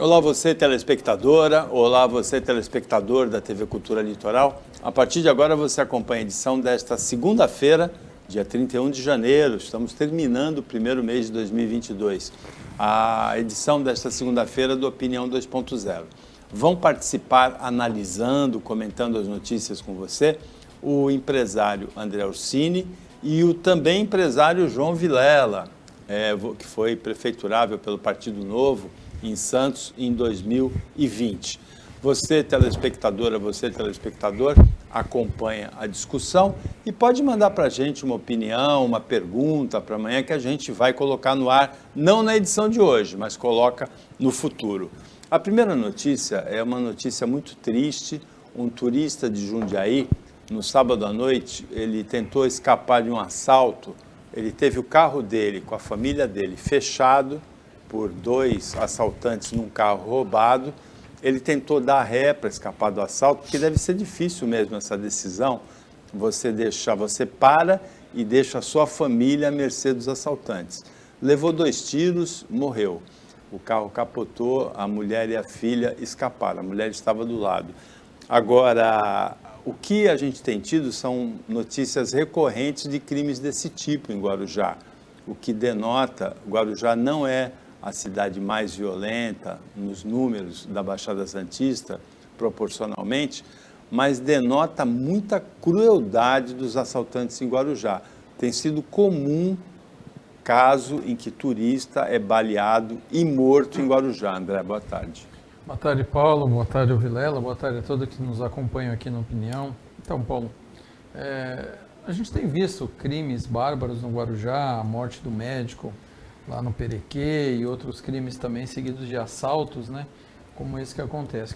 Olá você telespectadora, olá você telespectador da TV Cultura Litoral. A partir de agora você acompanha a edição desta segunda-feira, dia 31 de janeiro. Estamos terminando o primeiro mês de 2022. A edição desta segunda-feira do Opinião 2.0. Vão participar analisando, comentando as notícias com você, o empresário André Orsini e o também empresário João Vilela, que foi prefeiturável pelo Partido Novo em Santos em 2020. Você, telespectadora, você, telespectador, acompanha a discussão e pode mandar para a gente uma opinião, uma pergunta para amanhã que a gente vai colocar no ar, não na edição de hoje, mas coloca no futuro. A primeira notícia é uma notícia muito triste. Um turista de Jundiaí, no sábado à noite, ele tentou escapar de um assalto. Ele teve o carro dele, com a família dele, fechado por dois assaltantes num carro roubado. Ele tentou dar ré para escapar do assalto, porque deve ser difícil mesmo essa decisão. Você para e deixa a sua família à mercê dos assaltantes. Levou 2 tiros, morreu. O carro capotou, a mulher e a filha escaparam. A mulher estava do lado. Agora, o que a gente tem tido são notícias recorrentes de crimes desse tipo em Guarujá. O que denota, Guarujá não é a cidade mais violenta nos números da Baixada Santista, proporcionalmente, mas denota muita crueldade dos assaltantes em Guarujá. Tem sido comum caso em que turista é baleado e morto em Guarujá. André, boa tarde. Boa tarde, Paulo. Boa tarde, Vilela. Boa tarde a todos que nos acompanham aqui na Opinião. Então, Paulo, a gente tem visto crimes bárbaros no Guarujá, a morte do médico lá no Perequê e outros crimes também seguidos de assaltos, né? Como esse que acontece.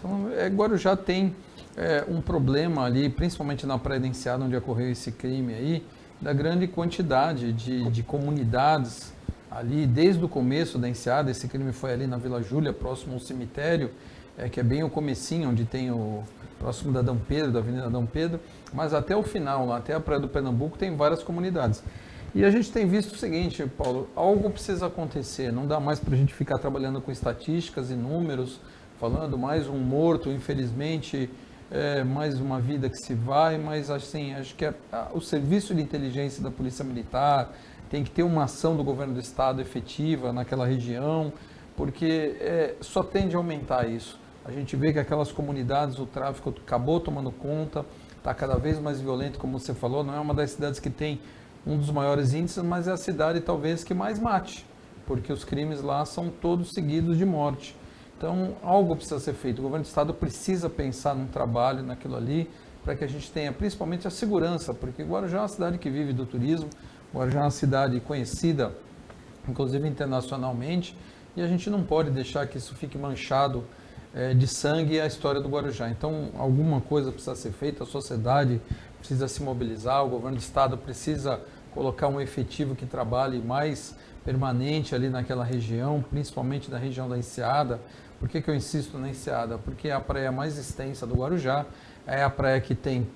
Guarujá tem um problema ali, principalmente na Praia da Enseada, onde ocorreu esse crime aí, da grande quantidade de comunidades ali, desde o começo da Enseada. Esse crime foi ali na Vila Júlia, próximo ao cemitério, que é bem o comecinho, onde tem próximo da Dom Pedro, da Avenida Dom Pedro, mas até o final, lá, até a Praia do Pernambuco, tem várias comunidades. E a gente tem visto o seguinte, Paulo, algo precisa acontecer, não dá mais para a gente ficar trabalhando com estatísticas e números, falando mais um morto, infelizmente, mais uma vida que se vai, mas assim, acho que o serviço de inteligência da Polícia Militar tem que ter uma ação do governo do estado efetiva naquela região, porque só tende a aumentar isso. A gente vê que aquelas comunidades, o tráfico acabou tomando conta, está cada vez mais violento, como você falou, não é uma das cidades que tem um dos maiores índices, mas é a cidade talvez que mais mate, porque os crimes lá são todos seguidos de morte. Então, algo precisa ser feito. O governo do estado precisa pensar num trabalho naquilo ali, para que a gente tenha principalmente a segurança, porque Guarujá é uma cidade que vive do turismo, Guarujá é uma cidade conhecida, inclusive internacionalmente, e a gente não pode deixar que isso fique manchado de sangue a história do Guarujá. Então, alguma coisa precisa ser feita, a sociedade precisa se mobilizar, o governo do estado precisa colocar um efetivo que trabalhe mais permanente ali naquela região, principalmente na região da Enseada. Por que eu insisto na Enseada? Porque é a praia mais extensa do Guarujá, é a praia que tem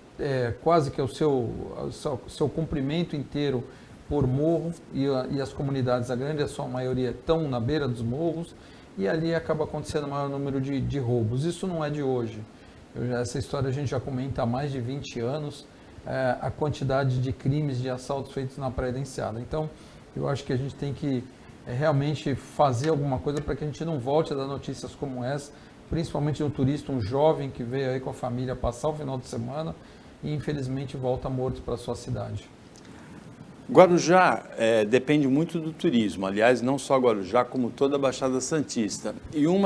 quase que o seu comprimento inteiro por morro, e as comunidades, a grande, a sua maioria, estão na beira dos morros, e ali acaba acontecendo o maior número de roubos. Isso não é de hoje. Essa história a gente já comenta há mais de 20 anos, a quantidade de crimes, de assaltos feitos na Praia da Enseada. Então, eu acho que a gente tem que realmente fazer alguma coisa para que a gente não volte a dar notícias como essa, principalmente de um turista, um jovem que veio aí com a família passar o final de semana e infelizmente volta morto para a sua cidade. Guarujá depende muito do turismo, aliás, não só Guarujá, como toda a Baixada Santista. E um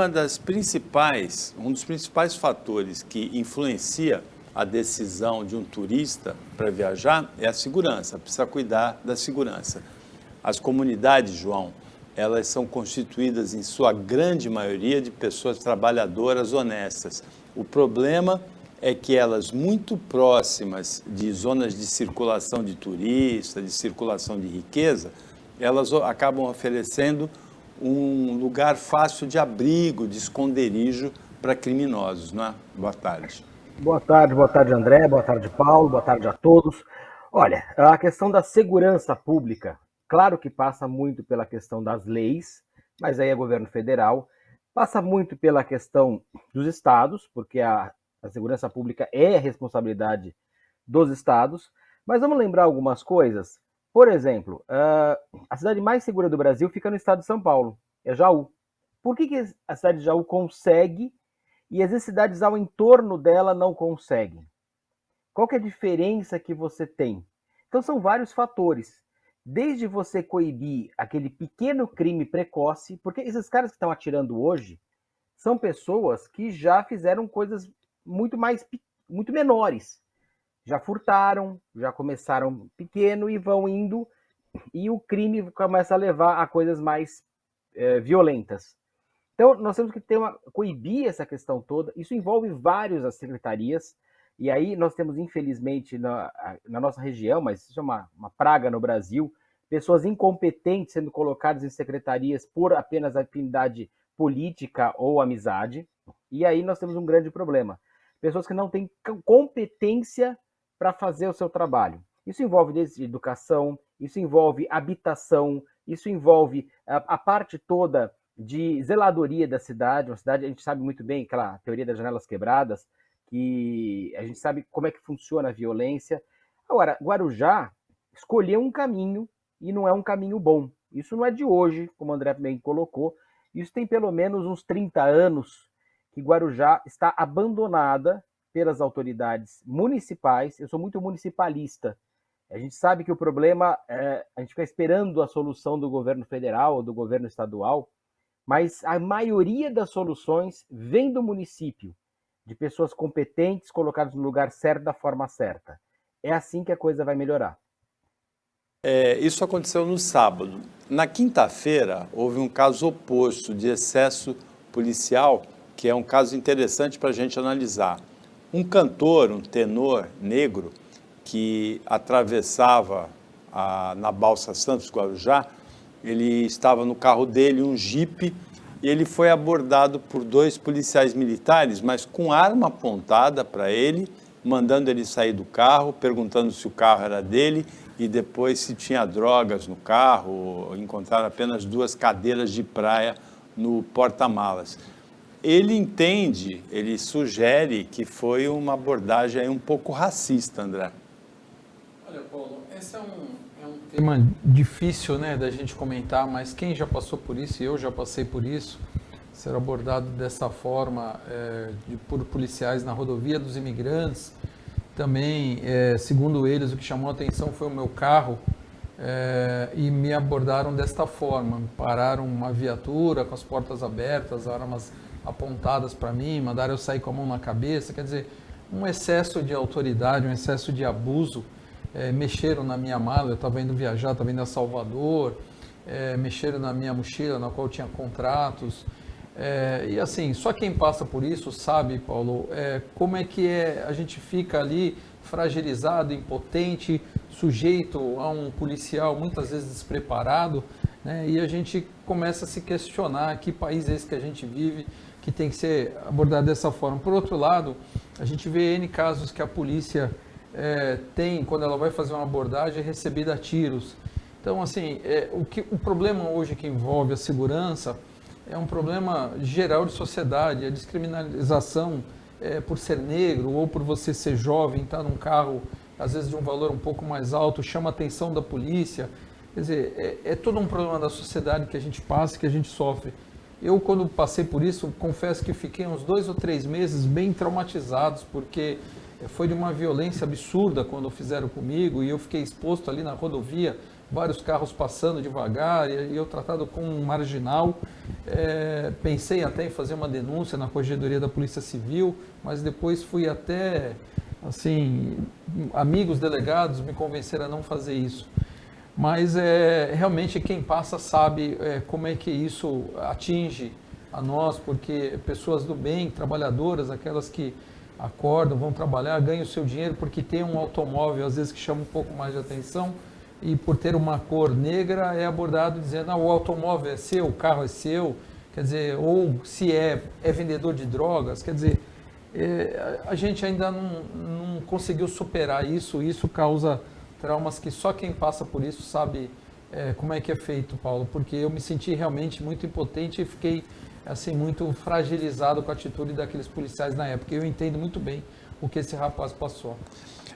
dos principais fatores que influencia a decisão de um turista para viajar é a segurança, precisa cuidar da segurança. As comunidades, João, elas são constituídas em sua grande maioria de pessoas trabalhadoras honestas. O problema é que elas, muito próximas de zonas de circulação de turista, de circulação de riqueza, elas acabam oferecendo um lugar fácil de abrigo, de esconderijo para criminosos, não é? Boa tarde. Boa tarde, André, boa tarde, Paulo, boa tarde a todos. Olha, a questão da segurança pública, claro que passa muito pela questão das leis, mas aí é governo federal, Passa muito pela questão dos estados, porque a segurança pública é responsabilidade dos estados, mas vamos lembrar algumas coisas. Por exemplo, a cidade mais segura do Brasil fica no estado de São Paulo, é Jaú. Por que a cidade de Jaú consegue e as cidades ao entorno dela não conseguem? Qual que é a diferença que você tem? Então são vários fatores. Desde você coibir aquele pequeno crime precoce, porque esses caras que estão atirando hoje são pessoas que já fizeram coisas muito menores. Já furtaram, já começaram pequeno e vão indo, e o crime começa a levar a coisas mais violentas. Então, nós temos que coibir essa questão toda. Isso envolve várias secretarias. E aí nós temos, infelizmente, na nossa região, mas isso é uma praga no Brasil, pessoas incompetentes sendo colocadas em secretarias por apenas afinidade política ou amizade. E aí nós temos um grande problema. Pessoas que não têm competência para fazer o seu trabalho. Isso envolve desde educação, isso envolve habitação, isso envolve a parte toda de zeladoria da cidade. Uma cidade, a gente sabe muito bem, aquela teoria das janelas quebradas, que a gente sabe como é que funciona a violência. Agora, Guarujá escolheu um caminho e não é um caminho bom. Isso não é de hoje, como o André bem colocou. Isso tem pelo menos uns 30 anos que Guarujá está abandonada pelas autoridades municipais. Eu sou muito municipalista. A gente sabe que o problema a gente fica esperando a solução do governo federal ou do governo estadual, mas a maioria das soluções vem do município, de pessoas competentes colocadas no lugar certo da forma certa. É assim que a coisa vai melhorar. Isso aconteceu no sábado. Na quinta-feira, houve um caso oposto de excesso policial, que é um caso interessante para a gente analisar. Um cantor, um tenor negro, que atravessava na Balsa Santos, Guarujá, ele estava no carro dele, um jipe, e ele foi abordado por 2 policiais militares, mas com arma apontada para ele, mandando ele sair do carro, perguntando se o carro era dele e depois se tinha drogas no carro. Encontraram apenas 2 cadeiras de praia no porta-malas. Ele entende, ele sugere que foi uma abordagem aí um pouco racista, André. Olha, Paulo, esse é um tema difícil, né, da gente comentar, mas quem já passou por isso, e eu já passei por isso, ser abordado dessa forma por policiais na rodovia dos imigrantes, também, segundo eles, o que chamou a atenção foi o meu carro, e me abordaram desta forma, pararam uma viatura com as portas abertas, armas apontadas para mim, mandaram eu sair com a mão na cabeça, quer dizer, um excesso de autoridade, um excesso de abuso. Mexeram na minha mala, eu estava indo viajar, estava indo a Salvador, mexeram na minha mochila, na qual tinha contratos, e assim, só quem passa por isso sabe, Paulo, como é que a gente fica ali fragilizado, impotente, sujeito a um policial muitas vezes despreparado, né, e a gente começa a se questionar que país é esse que a gente vive, que tem que ser abordado dessa forma. Por outro lado, a gente vê N casos que a polícia tem, quando ela vai fazer uma abordagem, recebida a tiros. Então, assim, o problema hoje que envolve a segurança é um problema geral de sociedade, a descriminalização por ser negro ou por você ser jovem, estar num carro, às vezes de um valor um pouco mais alto, chama a atenção da polícia. Quer dizer, é todo um problema da sociedade que a gente passa, que a gente sofre. Eu, quando passei por isso, confesso que fiquei uns 2 ou 3 meses bem traumatizados, porque foi de uma violência absurda quando fizeram comigo, e eu fiquei exposto ali na rodovia, vários carros passando devagar, e eu tratado como um marginal. Pensei até em fazer uma denúncia na Corregedoria da Polícia Civil, mas depois fui até, assim, amigos delegados me convenceram a não fazer isso. Mas realmente quem passa sabe como é que isso atinge a nós, porque pessoas do bem, trabalhadoras, aquelas que acordam, vão trabalhar, ganham o seu dinheiro porque tem um automóvel, às vezes, que chama um pouco mais de atenção, e por ter uma cor negra é abordado dizendo, o automóvel é seu, o carro é seu, quer dizer, ou se é vendedor de drogas, quer dizer, a gente ainda não conseguiu superar isso, isso causa traumas que só quem passa por isso sabe como é que é feito, Paulo? Porque eu me senti realmente muito impotente e fiquei assim muito fragilizado com a atitude daqueles policiais na época. Eu entendo muito bem o que esse rapaz passou.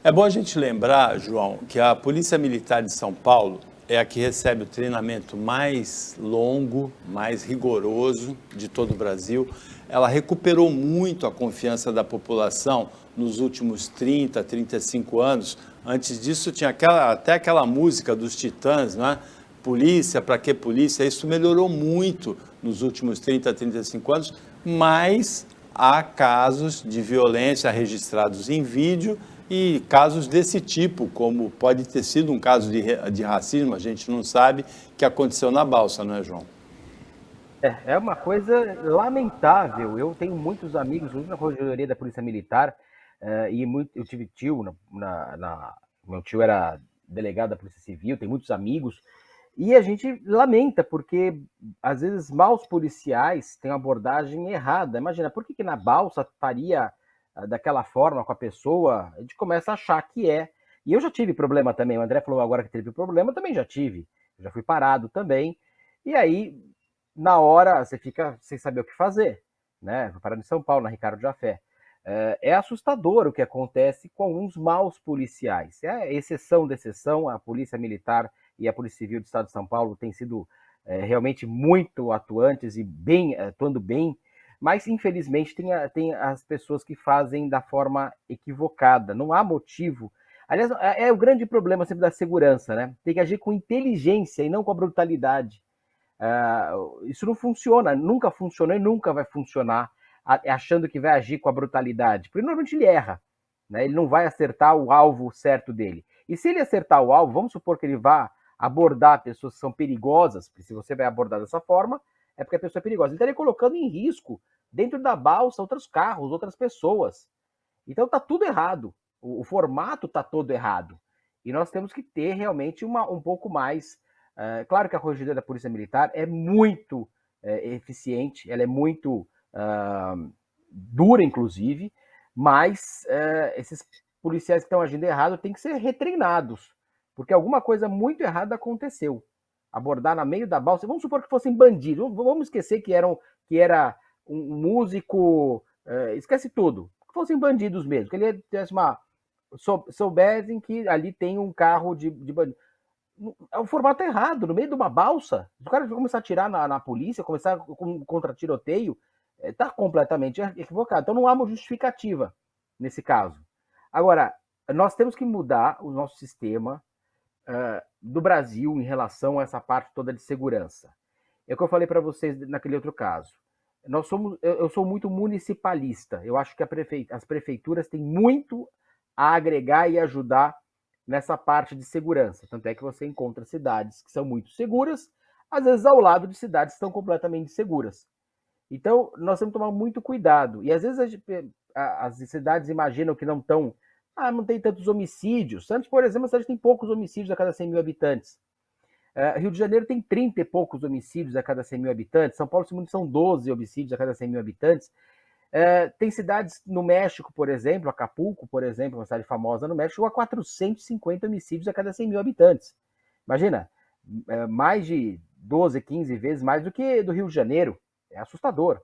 É bom a gente lembrar, João, que a Polícia Militar de São Paulo é a que recebe o treinamento mais longo, mais rigoroso de todo o Brasil. Ela recuperou muito a confiança da população nos últimos 30, 35 anos. Antes disso tinha até aquela música dos Titãs, não é? Polícia, para que polícia? Isso melhorou muito nos últimos 30, 35 anos, mas há casos de violência registrados em vídeo e casos desse tipo, como pode ter sido um caso de racismo, a gente não sabe, que aconteceu na Balsa, não é, João? É uma coisa lamentável. Eu tenho muitos amigos, inclusive na Corregedoria da Polícia Militar, eu tive tio, meu tio era delegado da Polícia Civil, tem muitos amigos, e a gente lamenta, porque às vezes maus policiais têm uma abordagem errada. Imagina, por que na Balsa faria daquela forma com a pessoa? A gente começa a achar que é. E eu já tive problema também, o André falou agora que teve problema, eu também já tive. Eu já fui parado também. E aí, na hora, você fica sem saber o que fazer, né? Fui parado em São Paulo, na Ricardo Jafé. É assustador o que acontece com alguns maus policiais. É exceção da exceção, a Polícia Militar e a Polícia Civil do Estado de São Paulo têm sido realmente muito atuantes e atuando bem, mas infelizmente tem as pessoas que fazem da forma equivocada. Não há motivo. Aliás, é o grande problema sempre da segurança, né? Tem que agir com inteligência e não com a brutalidade. Isso não funciona, nunca funcionou e nunca vai funcionar achando que vai agir com a brutalidade, porque normalmente ele erra, né? Ele não vai acertar o alvo certo dele. E se ele acertar o alvo, vamos supor que ele vá abordar pessoas que são perigosas, porque se você vai abordar dessa forma, é porque a pessoa é perigosa. Ele estaria colocando em risco, dentro da balsa, outros carros, outras pessoas. Então está tudo errado. O formato está todo errado. E nós temos que ter realmente um pouco mais. Claro que a Corregedoria da Polícia Militar é muito eficiente, ela é muito dura, inclusive, mas esses policiais que estão agindo errado têm que ser retreinados, porque alguma coisa muito errada aconteceu. Abordar no meio da balsa, vamos supor que fossem bandidos, vamos esquecer que era um músico, esquece tudo, que fossem bandidos mesmo, que ele tivesse soubessem que ali tem um carro de bandido. O formato é errado, no meio de uma balsa. Se o cara começar a atirar na polícia, começar contra tiroteio, está completamente equivocado. Então não há uma justificativa nesse caso. Agora, nós temos que mudar o nosso sistema do Brasil em relação a essa parte toda de segurança. É o que eu falei para vocês naquele outro caso. Eu sou muito municipalista. Eu acho que as prefeituras têm muito a agregar e ajudar nessa parte de segurança. Tanto é que você encontra cidades que são muito seguras, às vezes ao lado de cidades que estão completamente seguras. Então, nós temos que tomar muito cuidado. E às vezes as cidades imaginam que não estão. Não tem tantos homicídios. Santos, por exemplo, a cidade tem poucos homicídios a cada 100 mil habitantes. Rio de Janeiro tem 30 e poucos homicídios a cada 100 mil habitantes. São Paulo são 12 homicídios a cada 100 mil habitantes. Tem cidades no México, por exemplo, Acapulco, por exemplo, uma cidade famosa no México, a 450 homicídios a cada 100 mil habitantes. Imagina, mais de 12, 15 vezes mais do que do Rio de Janeiro. É assustador.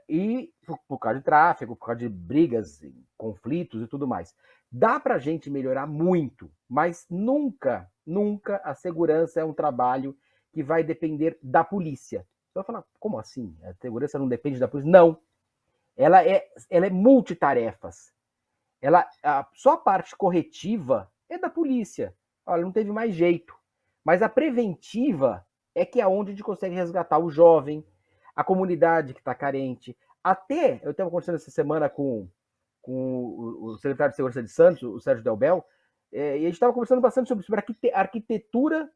E por causa de tráfego, por causa de brigas, conflitos e tudo mais. Dá para a gente melhorar muito, mas nunca, nunca a segurança é um trabalho que vai depender da polícia. Você vai falar, como assim? A segurança não depende da polícia? Não. Ela é multitarefas. Só a parte corretiva é da polícia. Olha, não teve mais jeito. Mas a preventiva é que é onde a gente consegue resgatar o jovem, a comunidade que está carente. Até, eu estava conversando essa semana com o secretário de Segurança de Santos, o Sérgio Delbel, e a gente estava conversando bastante sobre arquitetura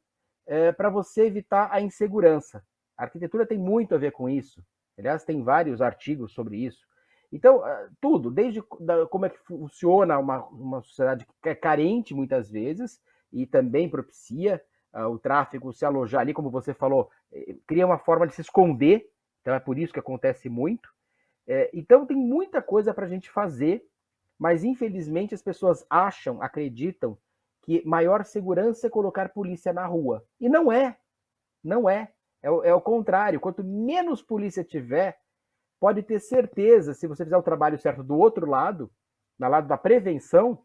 para você evitar a insegurança. A arquitetura tem muito a ver com isso. Aliás, tem vários artigos sobre isso. Então, tudo, desde como é que funciona uma sociedade que é carente muitas vezes e também propicia o tráfico se alojar ali, como você falou, cria uma forma de se esconder, então é por isso que acontece muito. Então tem muita coisa para a gente fazer, mas infelizmente as pessoas acreditam que maior segurança é colocar polícia na rua. E não é. Não é. É o contrário. Quanto menos polícia tiver, pode ter certeza, se você fizer o trabalho certo do outro lado, do lado da prevenção,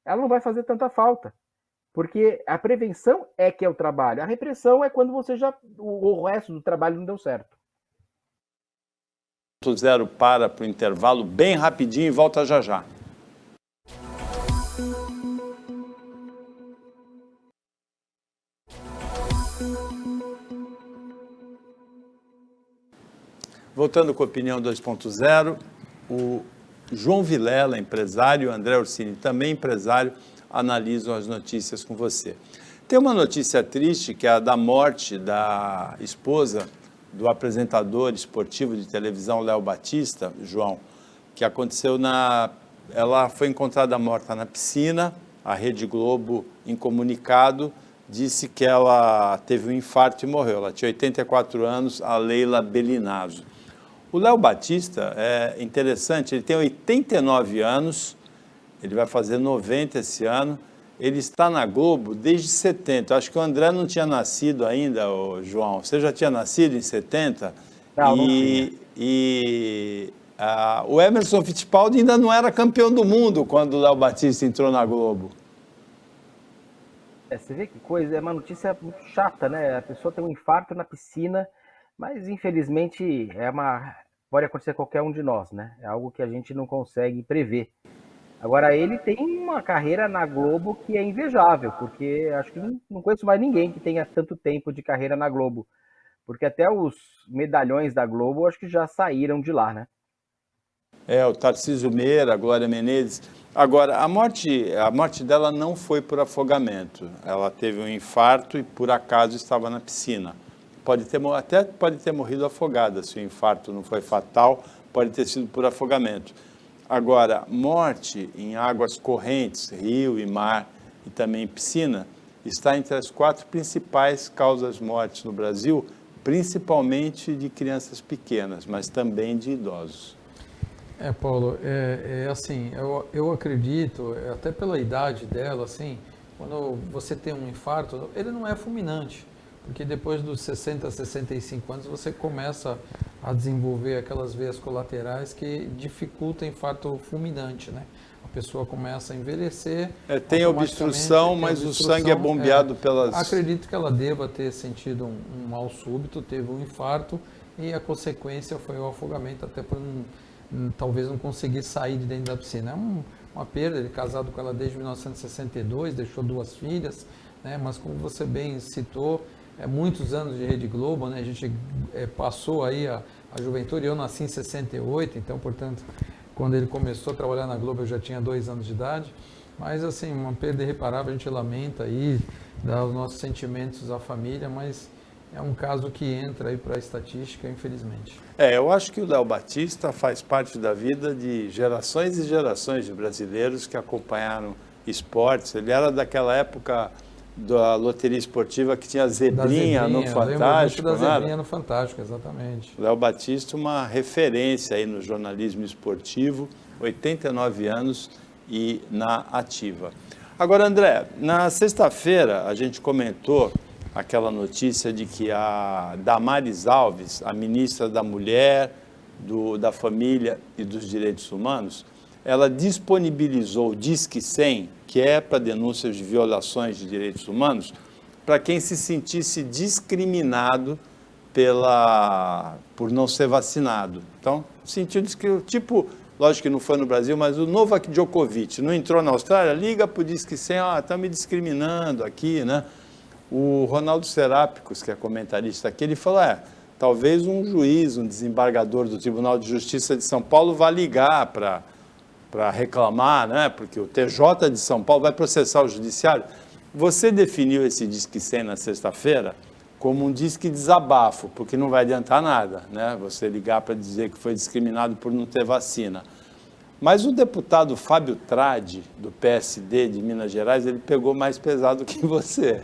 ela não vai fazer tanta falta. Porque a prevenção é que é o trabalho. A repressão é quando o resto do trabalho não deu certo. 0 para o intervalo bem rapidinho e volta já já. Voltando com a Opinião 2.0, o João Vilela, empresário, o André Orsini, também empresário, analisam as notícias com você. Tem uma notícia triste, que é a da morte da esposa do apresentador esportivo de televisão Léo Batista, João, que aconteceu ela foi encontrada morta na piscina. A Rede Globo, em comunicado, disse que ela teve um infarto e morreu. Ela tinha 84 anos, a Leila Bellinazzo. O Léo Batista é interessante, ele tem 89 anos, ele vai fazer 90 esse ano, ele está na Globo desde 70. Acho que o André não tinha nascido ainda, João. Você já tinha nascido em 70? Não, o Emerson Fittipaldi ainda não era campeão do mundo quando o Léo Batista entrou na Globo. Você vê que coisa, é uma notícia muito chata, né? A pessoa tem um infarto na piscina, mas infelizmente pode acontecer a qualquer um de nós, né? É algo que a gente não consegue prever. Agora, ele tem uma carreira na Globo que é invejável, porque acho que não conheço mais ninguém que tenha tanto tempo de carreira na Globo. Porque até os medalhões da Globo acho que já saíram de lá, né? O Tarcísio Meira, a Glória Menezes. Agora, a morte dela não foi por afogamento. Ela teve um infarto e, por acaso, estava na piscina. Até pode ter morrido afogada, se o infarto não foi fatal, pode ter sido por afogamento. Agora, morte em águas correntes, rio e mar, e também piscina, está entre as 4 principais causas mortes no Brasil, principalmente de crianças pequenas, mas também de idosos. Paulo, assim, eu acredito, até pela idade dela, assim, quando você tem um infarto, ele não é fulminante. Porque depois dos 60, 65 anos, você começa a desenvolver aquelas veias colaterais que dificultam infarto fulminante, né? A pessoa começa a envelhecer. Tem obstrução, mas o sangue é bombeado pelas... Acredito que ela deva ter sentido um mal súbito, teve um infarto e a consequência foi o afogamento, até por talvez não conseguir sair de dentro da piscina. É uma perda, ele é casado com ela desde 1962, deixou 2 filhas, né? Mas como você bem citou, muitos anos de Rede Globo, né? A gente passou aí a juventude. Eu nasci em 68, então, portanto, quando ele começou a trabalhar na Globo, eu já tinha 2 anos de idade. Mas, assim, uma perda irreparável, a gente lamenta aí, dá os nossos sentimentos à família, mas é um caso que entra aí para a estatística, infelizmente. Eu acho que o Léo Batista faz parte da vida de gerações e gerações de brasileiros que acompanharam esportes. Ele era daquela época da loteria esportiva que tinha zebrinha no Fantástico. Da zebrinha no Fantástico, exatamente. Léo Batista, uma referência aí no jornalismo esportivo, 89 anos e na ativa. Agora, André, na sexta-feira a gente comentou aquela notícia de que a Damares Alves, a ministra da Mulher, da Família e dos Direitos Humanos, ela disponibilizou o Disque 100, que é para denúncias de violações de direitos humanos, para quem se sentisse discriminado por não ser vacinado. Então, sentiu tipo, lógico que não foi no Brasil, mas o Novak Djokovic não entrou na Austrália, liga para o Disque 100, estão me discriminando aqui, né? O Ronaldo Serápicos, que é comentarista aqui, ele falou, talvez um juiz, um desembargador do Tribunal de Justiça de São Paulo vá ligar para reclamar, né? Porque o TJ de São Paulo vai processar o judiciário. Você definiu esse Disque 100 na sexta-feira como um disque desabafo, porque não vai adiantar nada, né? Você ligar para dizer que foi discriminado por não ter vacina. Mas o deputado Fábio Tradi, do PSD de Minas Gerais, ele pegou mais pesado que você.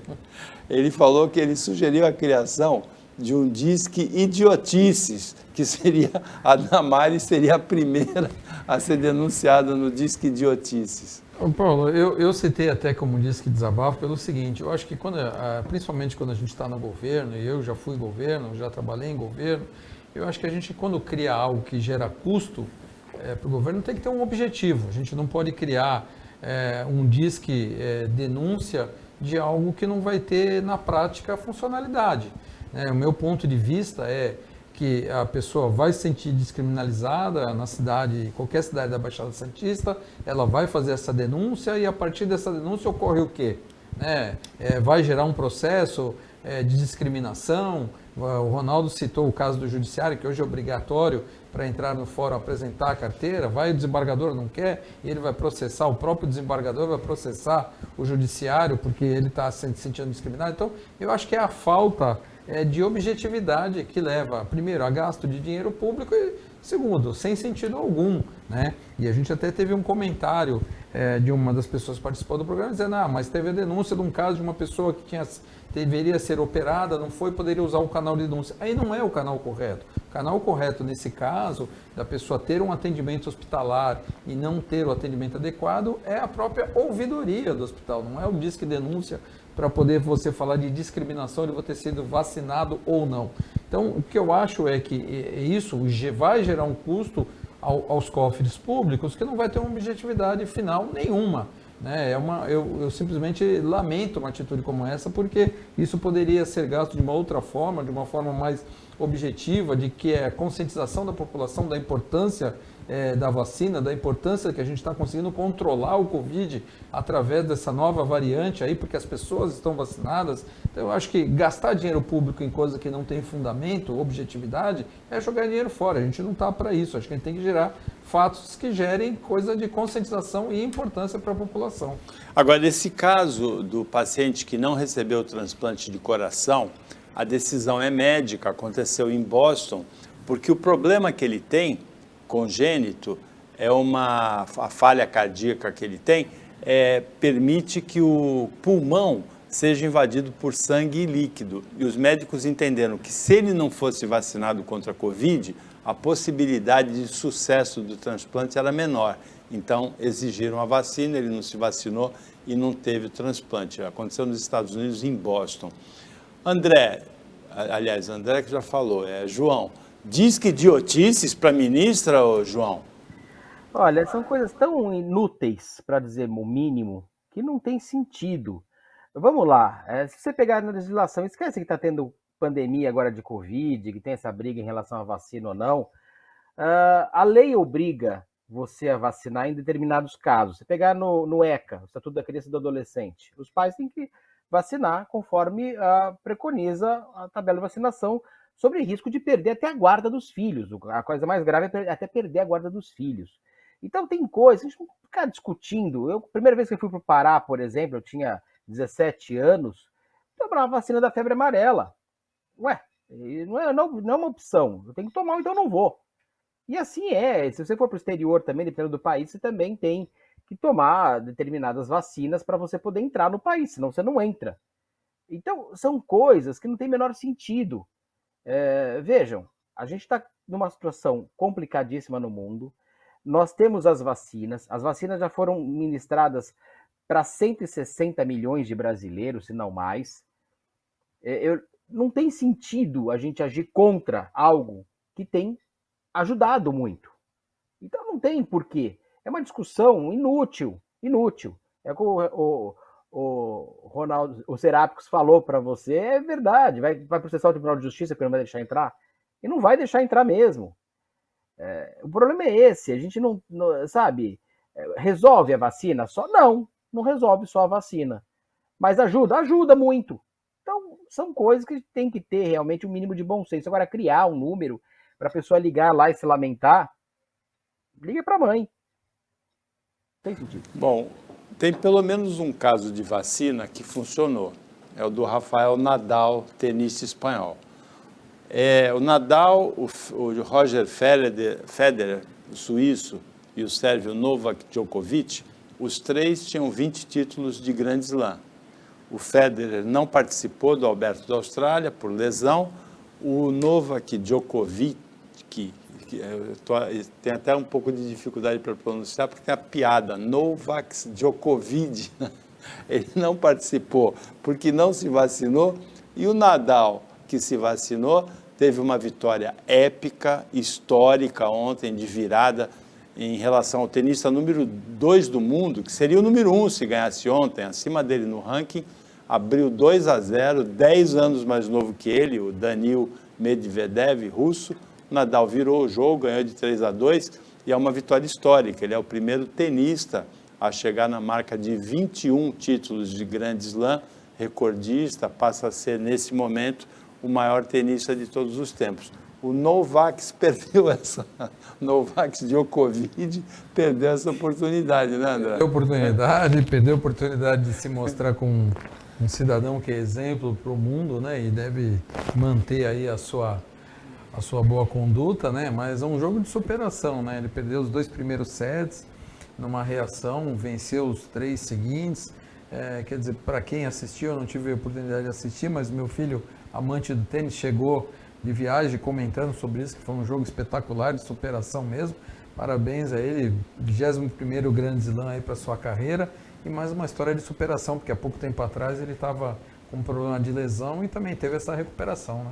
Ele falou que ele sugeriu a criação de um Disque Idiotices, que seria, a Damares seria a primeira a ser denunciada no Disque Idiotices. Ô, Paulo, eu citei até como disse que desabafo pelo seguinte, eu acho que principalmente quando a gente está no governo, e eu já fui governo, já trabalhei em governo, eu acho que a gente quando cria algo que gera custo para o governo tem que ter um objetivo, a gente não pode criar um disque denúncia de algo que não vai ter na prática funcionalidade. O meu ponto de vista é que a pessoa vai se sentir descriminalizada na cidade, qualquer cidade da Baixada Santista, ela vai fazer essa denúncia e a partir dessa denúncia ocorre o quê? Vai gerar um processo de discriminação. O Ronaldo citou o caso do judiciário, que hoje é obrigatório para entrar no fórum apresentar a carteira, vai o desembargador não quer, e ele vai processar, o próprio desembargador vai processar o judiciário porque ele está se sentindo discriminado. Então, eu acho que é a falta de objetividade que leva, primeiro, a gasto de dinheiro público e, segundo, sem sentido algum, né? E a gente até teve um comentário de uma das pessoas que participou do programa dizendo, mas teve a denúncia de um caso de uma pessoa que deveria ser operada, não foi, poderia usar o canal de denúncia. Aí não é o canal correto. O canal correto, nesse caso, da pessoa ter um atendimento hospitalar e não ter o atendimento adequado, é a própria ouvidoria do hospital, não é o disque denúncia para poder você falar de discriminação de você ter sido vacinado ou não. Então, o que eu acho é que isso vai gerar um custo aos cofres públicos que não vai ter uma objetividade final nenhuma. Eu simplesmente lamento uma atitude como essa, porque isso poderia ser gasto de uma outra forma, de uma forma mais objetiva, de que é a conscientização da população da importância da vacina, da importância que a gente está conseguindo controlar o Covid através dessa nova variante aí, porque as pessoas estão vacinadas. Então eu acho que gastar dinheiro público em coisa que não tem fundamento, objetividade, é jogar dinheiro fora. A gente não está para isso. Acho que a gente tem que gerar fatos que gerem coisa de conscientização e importância para a população. Agora, nesse caso do paciente que não recebeu o transplante de coração, a decisão é médica, aconteceu em Boston, porque o problema que ele tem, congênito, a falha cardíaca que ele tem, permite que o pulmão seja invadido por sangue líquido. E os médicos entenderam que se ele não fosse vacinado contra a Covid, a possibilidade de sucesso do transplante era menor. Então, exigiram a vacina, ele não se vacinou e não teve o transplante. Aconteceu nos Estados Unidos, em Boston. André que já falou, João, diz que idiotices para a ministra, João? Olha, são coisas tão inúteis, para dizer o mínimo, que não tem sentido. Vamos lá, se você pegar na legislação, esquece que está tendo pandemia agora de Covid, que tem essa briga em relação à vacina ou não. A lei obriga você a vacinar em determinados casos. Você pegar no ECA, o Estatuto da Criança e do Adolescente, os pais têm que vacinar conforme preconiza a tabela de vacinação, sobre risco de perder até a guarda dos filhos. A coisa mais grave é até perder a guarda dos filhos. Então tem coisas, a gente não fica discutindo. A primeira vez que eu fui para o Pará, por exemplo, eu tinha 17 anos, tomava a vacina da febre amarela. Ué, não é uma opção. Eu tenho que tomar, então eu não vou. E assim é. Se você for para o exterior também, dependendo do país, você também tem que tomar determinadas vacinas para você poder entrar no país, senão você não entra. Então, são coisas que não tem o menor sentido. Vejam, a gente está numa situação complicadíssima no mundo. Nós temos as vacinas já foram ministradas para 160 milhões de brasileiros, se não mais. Não tem sentido a gente agir contra algo que tem ajudado muito. Então não tem porquê. É uma discussão inútil. É como o Ronaldo, o Serápicos falou para você, é verdade, vai processar o Tribunal de Justiça porque não vai deixar entrar. E não vai deixar entrar mesmo. O problema é esse, a gente não sabe, resolve a vacina só? Não resolve só a vacina. Mas ajuda muito. Então, são coisas que tem que ter realmente um mínimo de bom senso. Agora, criar um número para a pessoa ligar lá e se lamentar, liga para a mãe. Tem sentido. Bom, tem pelo menos um caso de vacina que funcionou. É o do Rafael Nadal, tenista espanhol. O Nadal, o Roger Federer, o suíço, e o sérvio Novak Djokovic, os três tinham 20 títulos de Grand Slam. O Federer não participou do Aberto da Austrália por lesão. O Novak Djokovic, tenho até um pouco de dificuldade para pronunciar, porque tem a piada, Novak Djokovic, né? Ele não participou porque não se vacinou, e o Nadal, que se vacinou, teve uma vitória épica, histórica ontem, de virada, em relação ao tenista número 2 do mundo, que seria o número 1 se ganhasse ontem, acima dele no ranking, abriu 2-0, 10 anos mais novo que ele, o Daniil Medvedev, russo. O Nadal virou o jogo, ganhou de 3-2, e é uma vitória histórica. Ele é o primeiro tenista a chegar na marca de 21 títulos de Grand Slam, recordista, passa a ser, nesse momento, o maior tenista de todos os tempos. O Novak perdeu essa, Novak Djokovic perdeu essa oportunidade, né, André? Perdeu a oportunidade de se mostrar com um cidadão que é exemplo para o mundo, né, e deve manter aí a sua boa conduta, né, mas é um jogo de superação, né, ele perdeu os 2 primeiros sets, numa reação, venceu os 3 seguintes, quer dizer, para quem assistiu, eu não tive a oportunidade de assistir, mas meu filho, amante do tênis, chegou de viagem comentando sobre isso, que foi um jogo espetacular, de superação mesmo. Parabéns a ele, 21º Grand Slam aí para sua carreira, e mais uma história de superação, porque há pouco tempo atrás ele estava com um problema de lesão e também teve essa recuperação, né?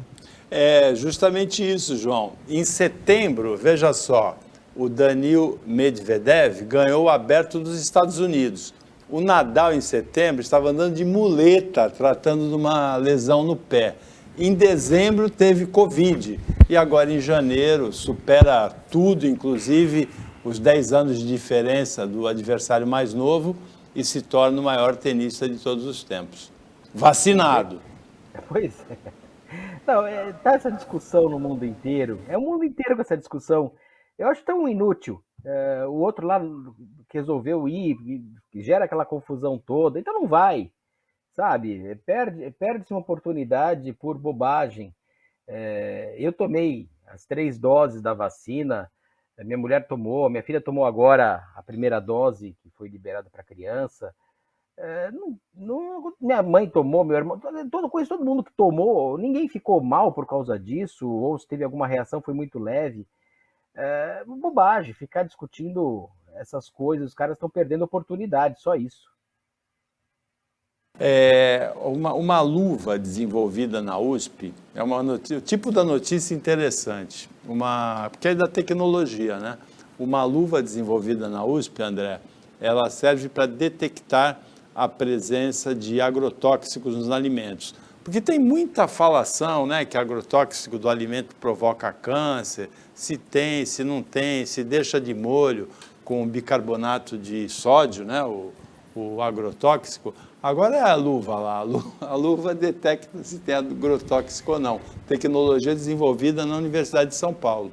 É justamente isso, João. Em setembro, veja só, o Daniil Medvedev ganhou o Aberto dos Estados Unidos. O Nadal, em setembro, estava andando de muleta, tratando de uma lesão no pé. Em dezembro, teve Covid. E agora, em janeiro, supera tudo, inclusive os 10 anos de diferença do adversário mais novo, e se torna o maior tenista de todos os tempos. Vacinado. Pois é. Não, tá essa discussão no mundo inteiro. É o mundo inteiro com essa discussão. Eu acho tão inútil. O outro lá que resolveu ir, que gera aquela confusão toda, então não vai, sabe? Perde-se uma oportunidade por bobagem. Eu tomei as 3 doses da vacina, minha mulher tomou, minha filha tomou agora a primeira dose, que foi liberada para criança. Minha mãe tomou, meu irmão, todo mundo que tomou, ninguém ficou mal por causa disso, ou se teve alguma reação foi muito leve. Bobagem, ficar discutindo essas coisas, os caras estão perdendo oportunidade, só isso. Uma luva desenvolvida na USP é o tipo da notícia interessante, porque é da tecnologia, né? Uma luva desenvolvida na USP, André, ela serve para detectar a presença de agrotóxicos nos alimentos. Porque tem muita falação, né, que agrotóxico do alimento provoca câncer, se tem, se não tem, se deixa de molho com bicarbonato de sódio, né, o agrotóxico. Agora é a luva lá, a luva detecta se tem agrotóxico ou não. Tecnologia desenvolvida na Universidade de São Paulo.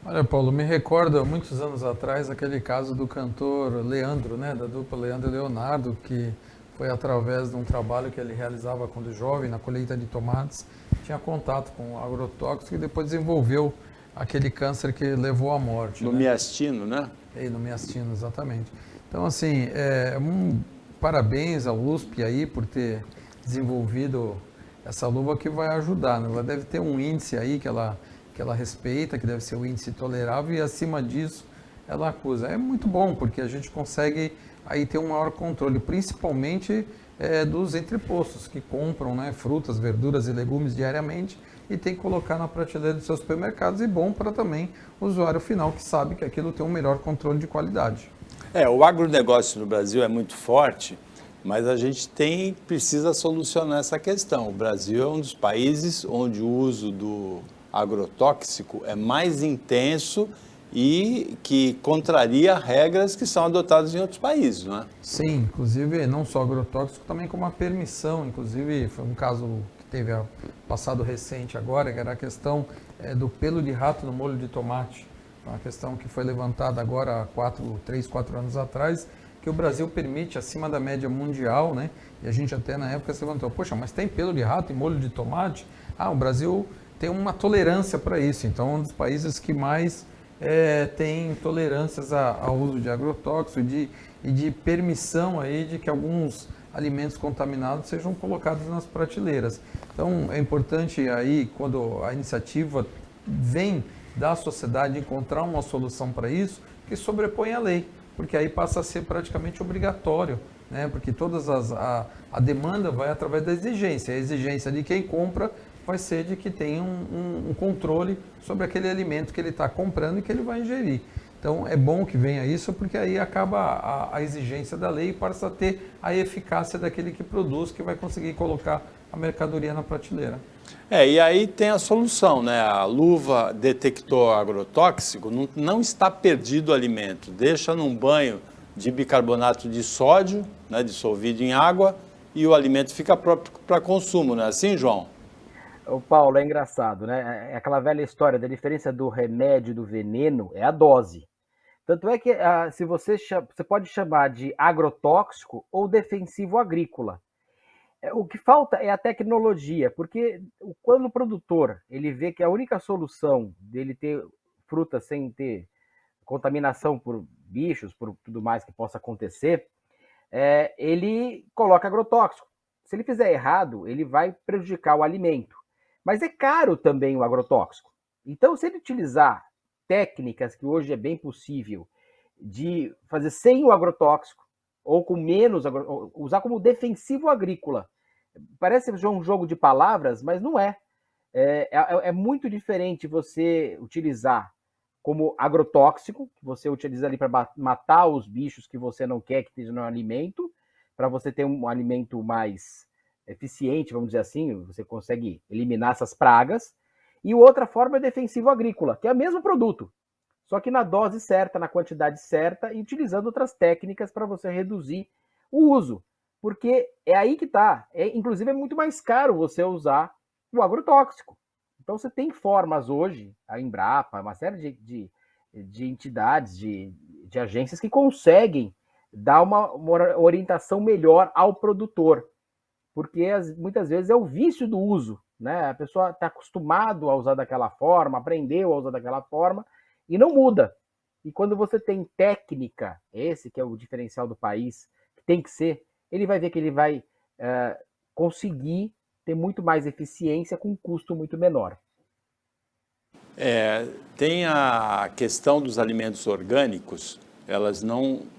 Olha, Paulo, me recordo há muitos anos atrás aquele caso do cantor Leandro, né, da dupla Leandro e Leonardo, que foi através de um trabalho que ele realizava quando jovem, na colheita de tomates, tinha contato com agrotóxico e depois desenvolveu aquele câncer que levou à morte. No miastino, né? No miastino, exatamente. Então, assim, parabéns ao USP aí por ter desenvolvido essa luva que vai ajudar, né? Ela deve ter um índice aí que ela respeita, que deve ser o índice tolerável, e acima disso ela acusa. É muito bom, porque a gente consegue aí ter um maior controle, principalmente dos entrepostos, que compram, né, frutas, verduras e legumes diariamente e tem que colocar na prateleira dos seus supermercados, e bom para também o usuário final, que sabe que aquilo tem um melhor controle de qualidade. O agronegócio no Brasil é muito forte, mas a gente precisa solucionar essa questão. O Brasil é um dos países onde o uso do agrotóxico é mais intenso e que contraria regras que são adotadas em outros países, não é? Sim, inclusive não só agrotóxico, também como a permissão. Inclusive foi um caso que teve passado recente agora, que era a questão do pelo de rato no molho de tomate. Uma questão que foi levantada agora há 3, 4 anos atrás, que o Brasil permite acima da média mundial, né? E a gente até na época se levantou, poxa, mas tem pelo de rato em molho de tomate? O Brasil tem uma tolerância para isso, então é um dos países que mais tem tolerâncias ao uso de agrotóxicos e de permissão aí de que alguns alimentos contaminados sejam colocados nas prateleiras. Então é importante aí, quando a iniciativa vem da sociedade encontrar uma solução para isso que sobrepõe a lei, porque aí passa a ser praticamente obrigatório, né? Porque a demanda vai através da exigência. A exigência de quem compra vai ser de que tenha um controle sobre aquele alimento que ele está comprando e que ele vai ingerir. Então, é bom que venha isso, porque aí acaba a exigência da lei e passa a ter a eficácia daquele que produz, que vai conseguir colocar a mercadoria na prateleira. E aí tem a solução, né? A luva detector agrotóxico, não está perdido o alimento. Deixa num banho de bicarbonato de sódio, né, dissolvido em água, e o alimento fica próprio para consumo, não é assim, João? O Paulo, é engraçado, né? É aquela velha história da diferença do remédio e do veneno é a dose. Tanto é que se você pode chamar de agrotóxico ou defensivo agrícola. O que falta é a tecnologia, porque quando o produtor ele vê que a única solução dele ter fruta sem ter contaminação por bichos, por tudo mais que possa acontecer, ele coloca agrotóxico. Se ele fizer errado, ele vai prejudicar o alimento. Mas é caro também o agrotóxico. Então, se ele utilizar técnicas que hoje é bem possível de fazer sem o agrotóxico, ou com menos, usar como defensivo agrícola. Parece um jogo de palavras, mas não é. É muito diferente você utilizar como agrotóxico, que você utiliza ali para matar os bichos que você não quer que esteja no alimento, para você ter um alimento mais eficiente, vamos dizer assim, você consegue eliminar essas pragas. E outra forma é defensivo agrícola, que é o mesmo produto, só que na dose certa, na quantidade certa e utilizando outras técnicas para você reduzir o uso. Porque é aí que está. Inclusive, é muito mais caro você usar o agrotóxico. Então, você tem formas hoje, a Embrapa, uma série de entidades, de agências que conseguem dar uma orientação melhor ao produtor. Porque muitas vezes é o vício do uso, né? A pessoa está acostumado a usar daquela forma, aprendeu a usar daquela forma e não muda. E quando você tem técnica, esse que é o diferencial do país, que tem que ser, ele vai ver que ele vai conseguir ter muito mais eficiência com um custo muito menor. Tem a questão dos alimentos orgânicos,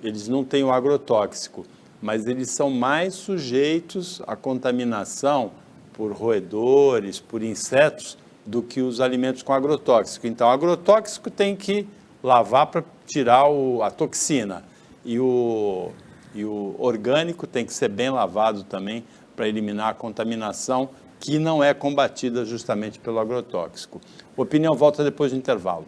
eles não têm o agrotóxico, mas eles são mais sujeitos à contaminação por roedores, por insetos, do que os alimentos com agrotóxico. Então, o agrotóxico tem que lavar para tirar a toxina, e o orgânico tem que ser bem lavado também para eliminar a contaminação, que não é combatida justamente pelo agrotóxico. Opinião volta depois do intervalo.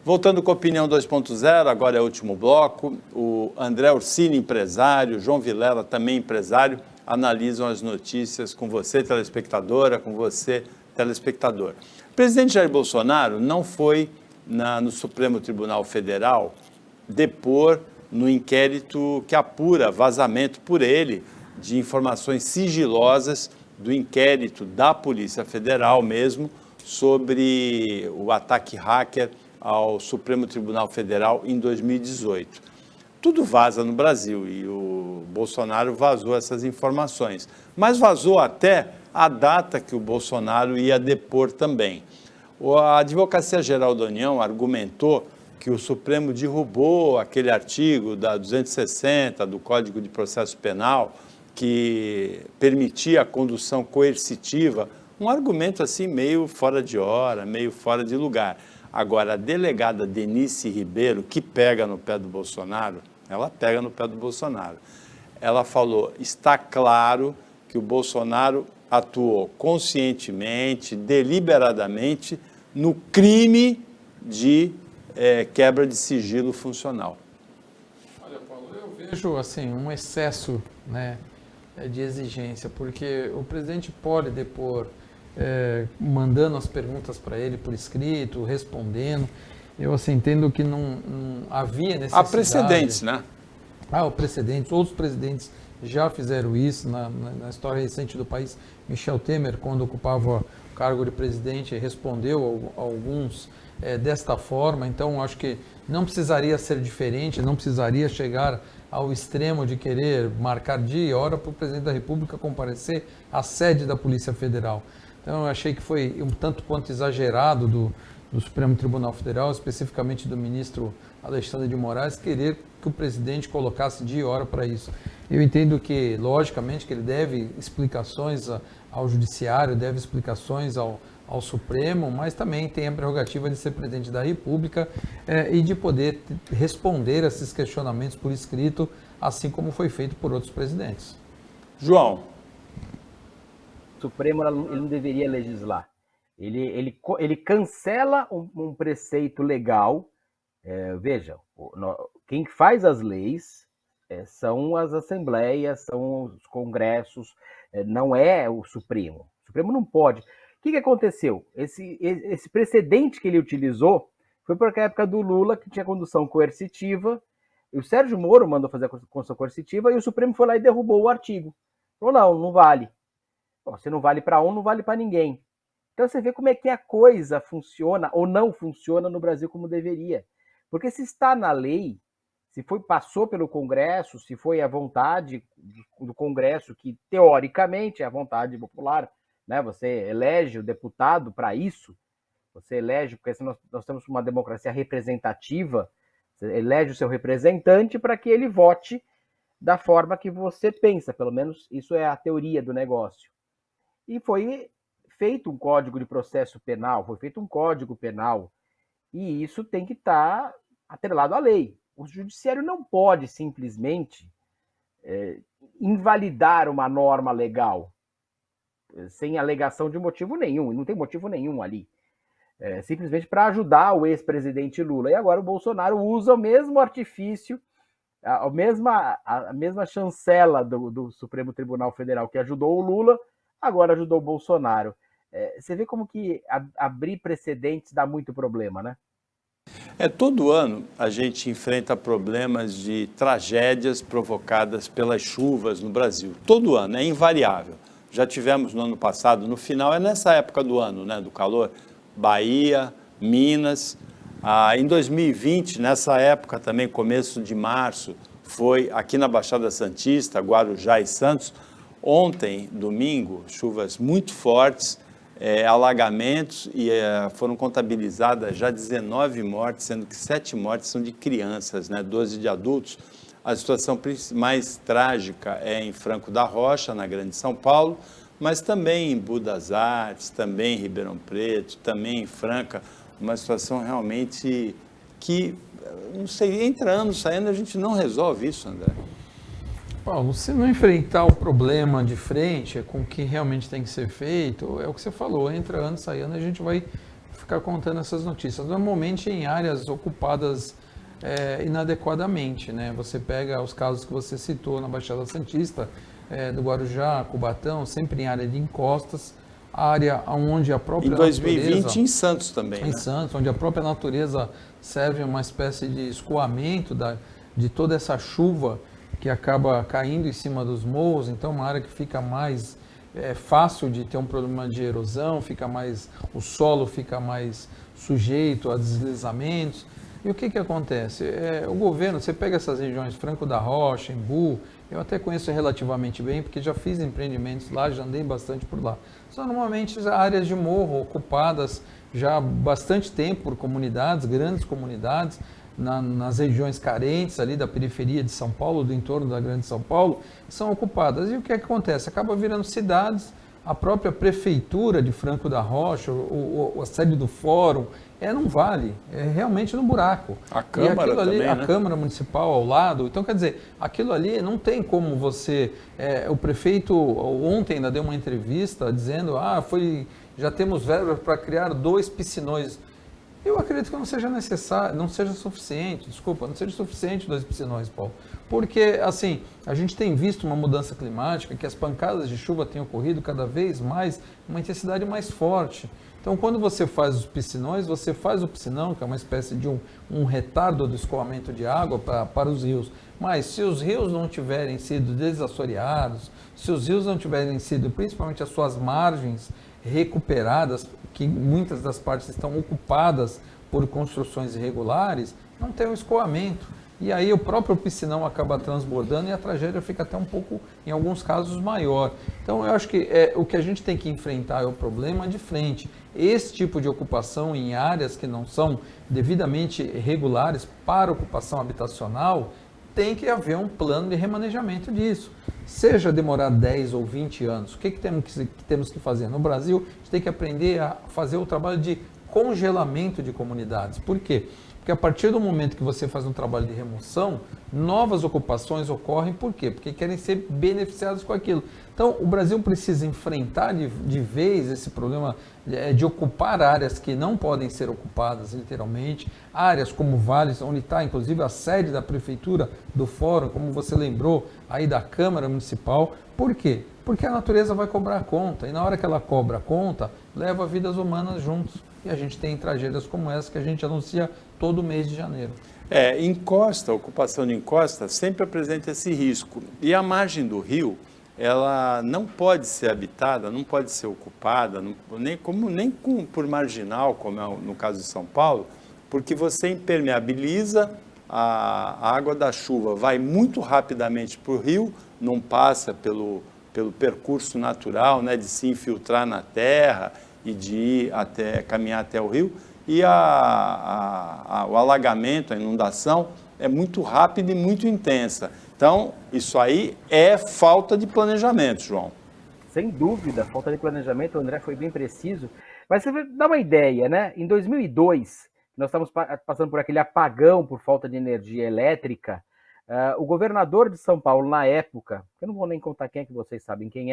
Voltando com a Opinião 2.0, agora é o último bloco. O André Orsini, empresário, João Vilela, também empresário, analisam as notícias com você, telespectadora, com você, telespectador. O presidente Jair Bolsonaro não foi no Supremo Tribunal Federal depor no inquérito que apura vazamento por ele de informações sigilosas do inquérito da Polícia Federal mesmo sobre o ataque hacker ao Supremo Tribunal Federal em 2018. Tudo vaza no Brasil e o Bolsonaro vazou essas informações, mas vazou até a data que o Bolsonaro ia depor também. A Advocacia Geral da União argumentou que o Supremo derrubou aquele artigo da 260 do Código de Processo Penal que permitia a condução coercitiva, um argumento assim meio fora de hora, meio fora de lugar. Agora, a delegada Denise Ribeiro, que pega no pé do Bolsonaro, ela pega no pé do Bolsonaro. Ela falou, está claro que o Bolsonaro atuou conscientemente, deliberadamente, no crime de quebra de sigilo funcional. Olha, Paulo, eu vejo assim, um excesso, né, de exigência, porque o presidente pode depor mandando as perguntas para ele por escrito, respondendo. Eu assim, entendo que não havia necessidade. Há precedentes, né? Há precedentes. Outros presidentes já fizeram isso na história recente do país. Michel Temer, quando ocupava o cargo de presidente, respondeu a alguns desta forma. Então, acho que não precisaria ser diferente, não precisaria chegar ao extremo de querer marcar dia e hora para o presidente da República comparecer à sede da Polícia Federal. Então, eu achei que foi um tanto quanto exagerado do Supremo Tribunal Federal, especificamente do ministro Alexandre de Moraes, querer que o presidente colocasse dia e hora para isso. Eu entendo que, logicamente, que ele deve explicações ao Judiciário, deve explicações ao Supremo, mas também tem a prerrogativa de ser presidente da República e de poder responder a esses questionamentos por escrito, assim como foi feito por outros presidentes. João. O Supremo ele não deveria legislar. Ele cancela um preceito legal. Veja, quem faz as leis são as assembleias, são os congressos, não é o Supremo. O Supremo não pode. O que aconteceu? Esse precedente que ele utilizou foi porque a época do Lula, que tinha condução coercitiva, e o Sérgio Moro mandou fazer a condução coercitiva, e o Supremo foi lá e derrubou o artigo. Falou, não vale. Se não vale para um, não vale para ninguém. Então você vê como é que a coisa funciona ou não funciona no Brasil como deveria. Porque se está na lei, se passou pelo Congresso, se foi a vontade do Congresso, que teoricamente é a vontade popular, né? Você elege o deputado para isso, você elege, porque nós temos uma democracia representativa, você elege o seu representante para que ele vote da forma que você pensa, pelo menos isso é a teoria do negócio. E foi feito um código de processo penal, foi feito um código penal, e isso tem que estar atrelado à lei. O judiciário não pode simplesmente invalidar uma norma legal sem alegação de motivo nenhum, e não tem motivo nenhum ali. Simplesmente para ajudar o ex-presidente Lula. E agora o Bolsonaro usa o mesmo artifício, a mesma chancela do Supremo Tribunal Federal que ajudou o Lula, agora ajudou o Bolsonaro. Você vê como que abrir precedentes dá muito problema, né? Todo ano a gente enfrenta problemas de tragédias provocadas pelas chuvas no Brasil. Todo ano, é invariável. Já tivemos no ano passado, no final, nessa época do ano, né, do calor, Bahia, Minas. Em 2020, nessa época também, começo de março, foi aqui na Baixada Santista, Guarujá e Santos. Ontem, domingo, chuvas muito fortes, alagamentos, e foram contabilizadas já 19 mortes, sendo que 7 mortes são de crianças, né, 12 de adultos. A situação mais trágica é em Franco da Rocha, na Grande São Paulo, mas também em Budas Artes, também em Ribeirão Preto, também em Franca, uma situação realmente que, não sei, entra ano, saindo, a gente não resolve isso, André. Paulo, se não enfrentar o problema de frente com o que realmente tem que ser feito, é o que você falou, entra ano, sai ano, a gente vai ficar contando essas notícias. Normalmente em áreas ocupadas inadequadamente, né? Você pega os casos que você citou na Baixada Santista, do Guarujá, Cubatão, sempre em área de encostas, área onde a própria natureza... Em 2020 em Santos também, Em Santos, onde a própria natureza serve uma espécie de escoamento de toda essa chuva que acaba caindo em cima dos morros, então uma área que fica mais fácil de ter um problema de erosão, o solo fica mais sujeito a deslizamentos. E o que acontece? O governo, você pega essas regiões, Franco da Rocha, Embu, eu até conheço relativamente bem, porque já fiz empreendimentos lá, já andei bastante por lá. São normalmente áreas de morro ocupadas já há bastante tempo por comunidades, grandes comunidades, nas regiões carentes ali da periferia de São Paulo, do entorno da Grande São Paulo, são ocupadas. E o que acontece? Acaba virando cidades, a própria prefeitura de Franco da Rocha, a sede do fórum, num vale, realmente no buraco. A Câmara também, né? A Câmara Municipal ao lado. Então, quer dizer, aquilo ali não tem como você... o prefeito ontem ainda deu uma entrevista dizendo já temos verbas para criar 2 piscinões. Eu acredito que não seja necessário, não seja suficiente, não seja suficiente 2 piscinões, Paulo. Porque, assim, a gente tem visto uma mudança climática, que as pancadas de chuva têm ocorrido cada vez mais, uma intensidade mais forte. Então, quando você faz os piscinões, você faz o piscinão, que é uma espécie de um retardo do escoamento de água para os rios. Mas se os rios não tiverem sido desassoreados, se os rios não tiverem sido, principalmente as suas margens, recuperadas, que muitas das partes estão ocupadas por construções irregulares, não tem um escoamento. E aí o próprio piscinão acaba transbordando e a tragédia fica até um pouco, em alguns casos, maior. Então eu acho que o que a gente tem que enfrentar é o problema de frente. Esse tipo de ocupação em áreas que não são devidamente regulares para ocupação habitacional, tem que haver um plano de remanejamento disso. Seja demorar 10 ou 20 anos, o que temos que fazer? No Brasil, a gente tem que aprender a fazer o trabalho de congelamento de comunidades. Por quê? Porque a partir do momento que você faz um trabalho de remoção, novas ocupações ocorrem. Por quê? Porque querem ser beneficiados com aquilo. Então, o Brasil precisa enfrentar de vez esse problema de ocupar áreas que não podem ser ocupadas, literalmente, áreas como vales, onde está, inclusive, a sede da prefeitura, do fórum, como você lembrou, aí da Câmara Municipal. Por quê? Porque a natureza vai cobrar conta, e na hora que ela cobra a conta, leva vidas humanas juntos. E a gente tem tragédias como essa que a gente anuncia todo mês de janeiro. Encosta, a ocupação de encosta sempre apresenta esse risco. E a margem do rio, ela não pode ser habitada, não pode ser ocupada, nem por marginal, como é no caso de São Paulo, porque você impermeabiliza, a água da chuva vai muito rapidamente para o rio, não passa pelo percurso natural, né, de se infiltrar na terra e de caminhar até o rio, e o alagamento, a inundação é muito rápida e muito intensa. Então, isso aí é falta de planejamento, João. Sem dúvida, falta de planejamento, o André foi bem preciso. Mas você dá uma ideia, né? Em 2002, nós estávamos passando por aquele apagão por falta de energia elétrica. O governador de São Paulo, na época, eu não vou nem contar quem é, que vocês sabem quem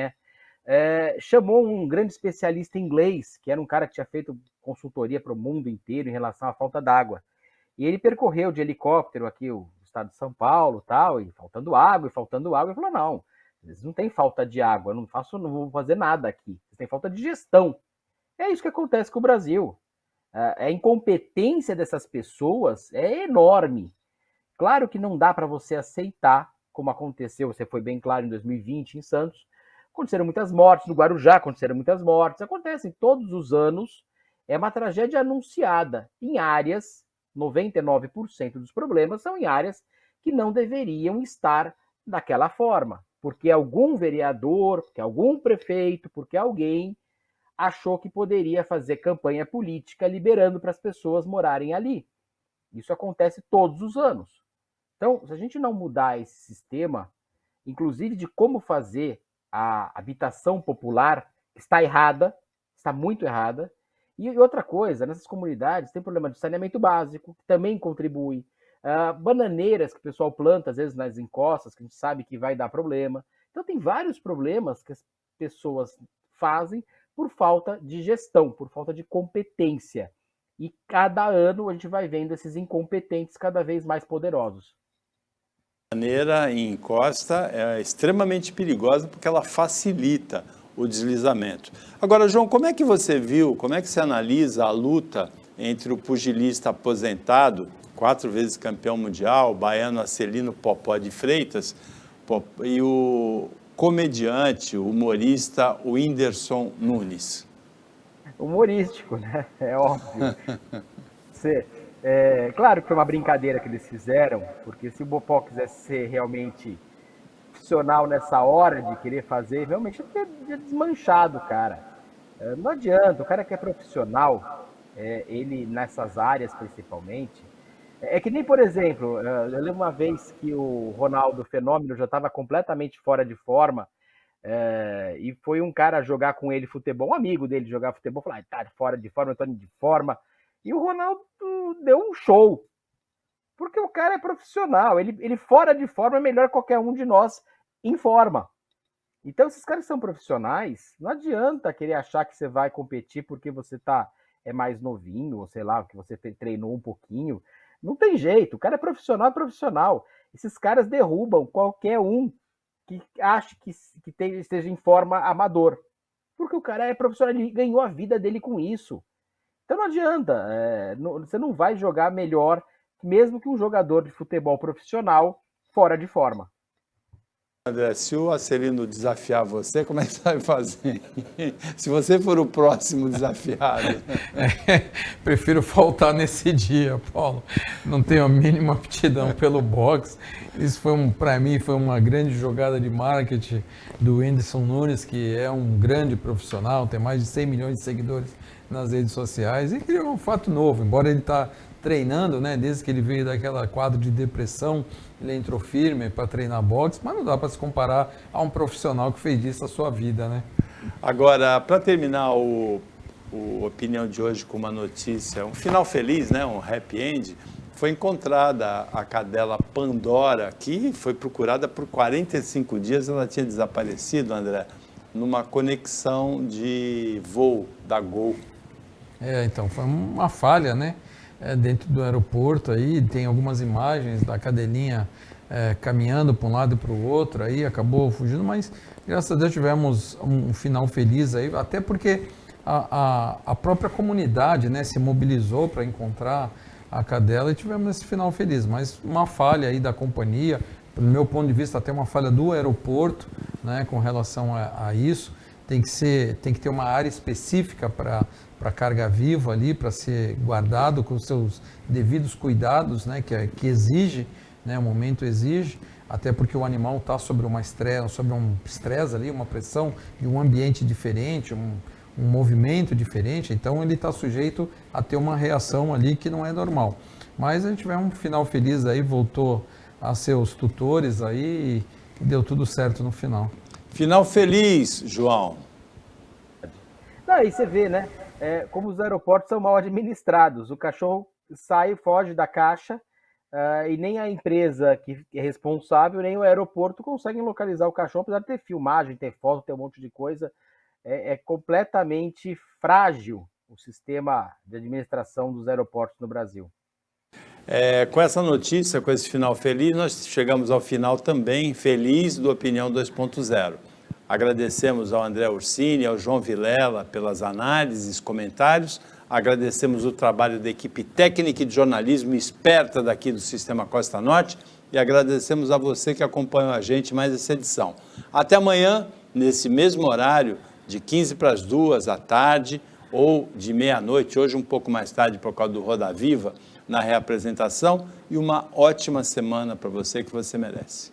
chamou um grande especialista em inglês, que era um cara que tinha feito consultoria para o mundo inteiro em relação à falta d'água. E ele percorreu de helicóptero aqui o estado de São Paulo, tal, e faltando água, e falou, não, eles não têm falta de água, eu não vou fazer nada aqui, eles têm falta de gestão. É isso que acontece com o Brasil. A incompetência dessas pessoas é enorme. Claro que não dá para você aceitar, como aconteceu, você foi bem claro, em 2020, em Santos, aconteceram muitas mortes, no Guarujá aconteceram muitas mortes, acontecem todos os anos, é uma tragédia anunciada em áreas, 99% dos problemas são em áreas que não deveriam estar daquela forma, porque algum vereador, porque algum prefeito, porque alguém achou que poderia fazer campanha política liberando para as pessoas morarem ali. Isso acontece todos os anos. Então, se a gente não mudar esse sistema, inclusive de como fazer a habitação popular, está errada, está muito errada. E outra coisa, nessas comunidades tem problema de saneamento básico, que também contribui. Bananeiras que o pessoal planta, às vezes, nas encostas, que a gente sabe que vai dar problema. Então, tem vários problemas que as pessoas fazem por falta de gestão, por falta de competência. E cada ano a gente vai vendo esses incompetentes cada vez mais poderosos. A maneira em encosta é extremamente perigosa porque ela facilita o deslizamento. Agora, João, como é que você viu, como é que você analisa a luta entre o pugilista aposentado, 4 vezes campeão mundial, o baiano Acelino Popó de Freitas, e o comediante, o humorista Whindersson Nunes? Humorístico, né? É óbvio. Claro que foi uma brincadeira que eles fizeram, porque se o Popó quisesse ser realmente profissional nessa hora de querer fazer, realmente tinha desmanchado o cara. Não adianta, o cara que é profissional, ele nessas áreas principalmente, é que nem, por exemplo, eu lembro uma vez que o Ronaldo Fenômeno já estava completamente fora de forma, e foi um cara jogar com ele futebol, um amigo dele jogar futebol, falou, tá fora de forma, eu tô de forma, e o Ronaldo deu um show, porque o cara é profissional, ele fora de forma é melhor que qualquer um de nós em forma. Então, esses caras que são profissionais, não adianta querer achar que você vai competir porque você é mais novinho, ou sei lá, que você treinou um pouquinho. Não tem jeito, o cara é profissional. Esses caras derrubam qualquer um que ache que esteja em forma amador. Porque o cara é profissional, ele ganhou a vida dele com isso. Então não adianta, você não vai jogar melhor, mesmo que um jogador de futebol profissional fora de forma. André, se o Acelino desafiar você, como é que você vai fazer? Se você for o próximo desafiado. Prefiro faltar nesse dia, Paulo. Não tenho a mínima aptidão pelo boxe. Isso para mim, foi uma grande jogada de marketing do Whindersson Nunes, que é um grande profissional, tem mais de 100 milhões de seguidores nas redes sociais e criou um fato novo, embora ele está treinando, né, desde que ele veio daquela quadro de depressão, ele entrou firme para treinar boxe, mas não dá para se comparar a um profissional que fez disso a sua vida, né? Agora, para terminar o Opinião de hoje com uma notícia, um final feliz, né, um happy end, foi encontrada a cadela Pandora, que foi procurada por 45 dias, ela tinha desaparecido, André, numa conexão de voo da Gol. Então, foi uma falha, né? Dentro do aeroporto aí, tem algumas imagens da cadelinha caminhando para um lado e para o outro, aí acabou fugindo, mas graças a Deus tivemos um final feliz aí, até porque a própria comunidade, né, se mobilizou para encontrar a cadela e tivemos esse final feliz, mas uma falha aí da companhia, do meu ponto de vista até uma falha do aeroporto, né, com relação a isso, tem que ter uma área específica para carga viva ali, para ser guardado com os seus devidos cuidados, né, que exige, né, o momento exige, até porque o animal está sobre um estresse ali, uma pressão de um ambiente diferente, um movimento diferente, então ele está sujeito a ter uma reação ali que não é normal. Mas a gente tiver um final feliz aí, voltou a seus tutores aí e deu tudo certo no final. Final feliz, João. Não, aí você vê, né? Como os aeroportos são mal administrados. O cachorro sai, foge da caixa e nem a empresa que é responsável, nem o aeroporto conseguem localizar o cachorro, apesar de ter filmagem, ter foto, ter um monte de coisa. É completamente frágil o sistema de administração dos aeroportos no Brasil. Com essa notícia, com esse final feliz, nós chegamos ao final também feliz do Opinião 2.0. Agradecemos ao André Ursini, ao João Vilela pelas análises, comentários. Agradecemos o trabalho da equipe técnica e de jornalismo esperta daqui do Sistema Costa Norte e agradecemos a você que acompanhou a gente mais essa edição. Até amanhã, nesse mesmo horário, de 15 para as 2 da tarde ou de meia-noite, hoje um pouco mais tarde por causa do Roda Viva, na reapresentação, e uma ótima semana para você que você merece.